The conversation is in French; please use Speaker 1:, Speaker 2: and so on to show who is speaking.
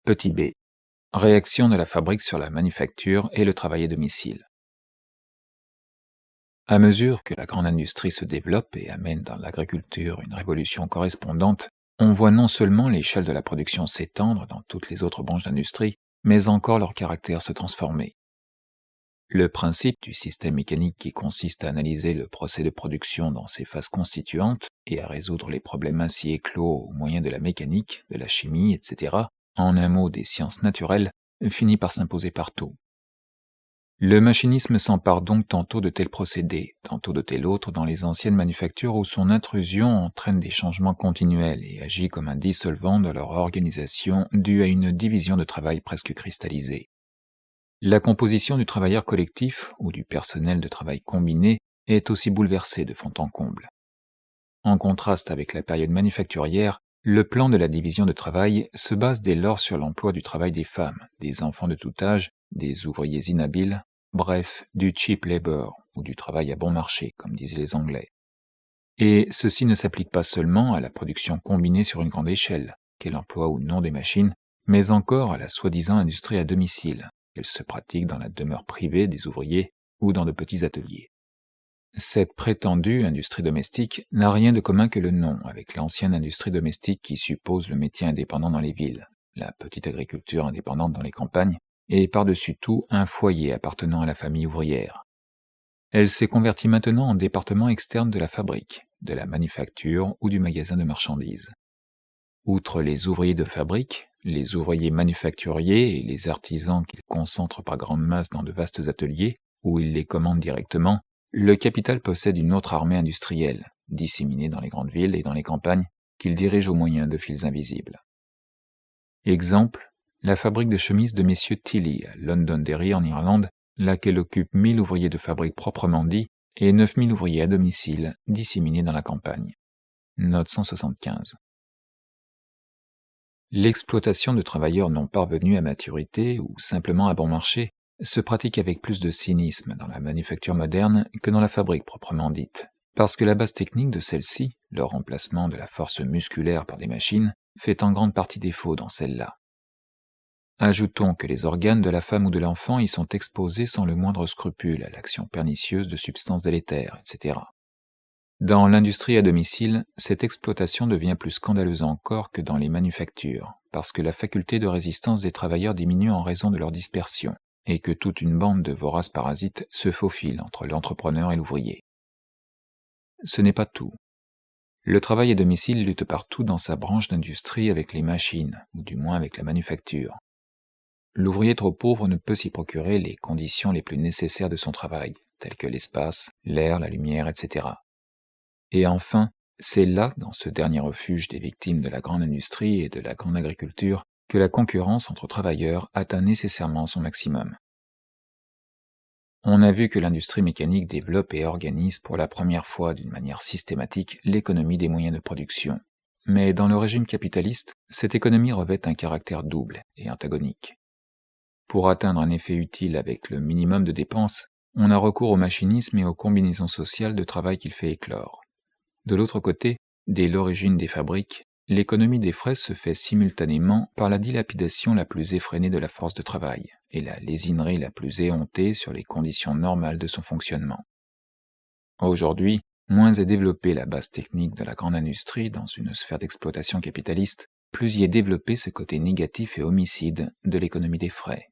Speaker 1: Petit b. Réaction de la fabrique sur la manufacture et le travail à domicile. À mesure que la grande industrie se développe et amène dans l'agriculture une révolution correspondante, on voit non seulement l'échelle de la production s'étendre dans toutes les autres branches d'industrie, mais encore leur caractère se transformer. Le principe du système mécanique qui consiste à analyser le procès de production dans ses phases constituantes et à résoudre les problèmes ainsi éclos au moyen de la mécanique, de la chimie, etc., en un mot des sciences naturelles, finit par s'imposer partout. Le machinisme s'empare donc tantôt de tel procédé, tantôt de tel autre dans les anciennes manufactures où son intrusion entraîne des changements continuels et agit comme un dissolvant de leur organisation dû à une division de travail presque cristallisée. La composition du travailleur collectif ou du personnel de travail combiné est aussi bouleversée de fond en comble. En contraste avec la période manufacturière, le plan de la division de travail se base dès lors sur l'emploi du travail des femmes, des enfants de tout âge, des ouvriers inhabiles, bref, du cheap labor, ou du travail à bon marché, comme disaient les Anglais. Et ceci ne s'applique pas seulement à la production combinée sur une grande échelle, qu'elle emploie ou non des machines, mais encore à la soi-disant industrie à domicile, qu'elle se pratique dans la demeure privée des ouvriers ou dans de petits ateliers. Cette prétendue industrie domestique n'a rien de commun que le nom avec l'ancienne industrie domestique qui suppose le métier indépendant dans les villes, la petite agriculture indépendante dans les campagnes, et par-dessus tout un foyer appartenant à la famille ouvrière. Elle s'est convertie maintenant en département externe de la fabrique, de la manufacture ou du magasin de marchandises. Outre les ouvriers de fabrique, les ouvriers manufacturiers et les artisans qu'ils concentrent par grandes masses dans de vastes ateliers, où ils les commandent directement, le capital possède une autre armée industrielle, disséminée dans les grandes villes et dans les campagnes, qu'il dirige au moyen de fils invisibles. Exemple, la fabrique de chemises de messieurs Tilly à Londonderry en Irlande, laquelle occupe 1000 ouvriers de fabrique proprement dit et 9000 ouvriers à domicile disséminés dans la campagne. Note 175. L'exploitation de travailleurs non parvenus à maturité ou simplement à bon marché se pratique avec plus de cynisme dans la manufacture moderne que dans la fabrique proprement dite, parce que la base technique de celle-ci, le remplacement de la force musculaire par des machines, fait en grande partie défaut dans celle-là. Ajoutons que les organes de la femme ou de l'enfant y sont exposés sans le moindre scrupule à l'action pernicieuse de substances délétères, etc. Dans l'industrie à domicile, cette exploitation devient plus scandaleuse encore que dans les manufactures, parce que la faculté de résistance des travailleurs diminue en raison de leur dispersion, et que toute une bande de voraces parasites se faufile entre l'entrepreneur et l'ouvrier. Ce n'est pas tout. Le travail à domicile lutte partout dans sa branche d'industrie avec les machines, ou du moins avec la manufacture. L'ouvrier trop pauvre ne peut s'y procurer les conditions les plus nécessaires de son travail, telles que l'espace, l'air, la lumière, etc. Et enfin, c'est là, dans ce dernier refuge des victimes de la grande industrie et de la grande agriculture, que la concurrence entre travailleurs atteint nécessairement son maximum. On a vu que l'industrie mécanique développe et organise pour la première fois d'une manière systématique l'économie des moyens de production. Mais dans le régime capitaliste, cette économie revêt un caractère double et antagonique. Pour atteindre un effet utile avec le minimum de dépenses, on a recours au machinisme et aux combinaisons sociales de travail qu'il fait éclore. De l'autre côté, dès l'origine des fabriques, l'économie des frais se fait simultanément par la dilapidation la plus effrénée de la force de travail et la lésinerie la plus éhontée sur les conditions normales de son fonctionnement. Aujourd'hui, moins est développée la base technique de la grande industrie dans une sphère d'exploitation capitaliste, plus y est développé ce côté négatif et homicide de l'économie des frais.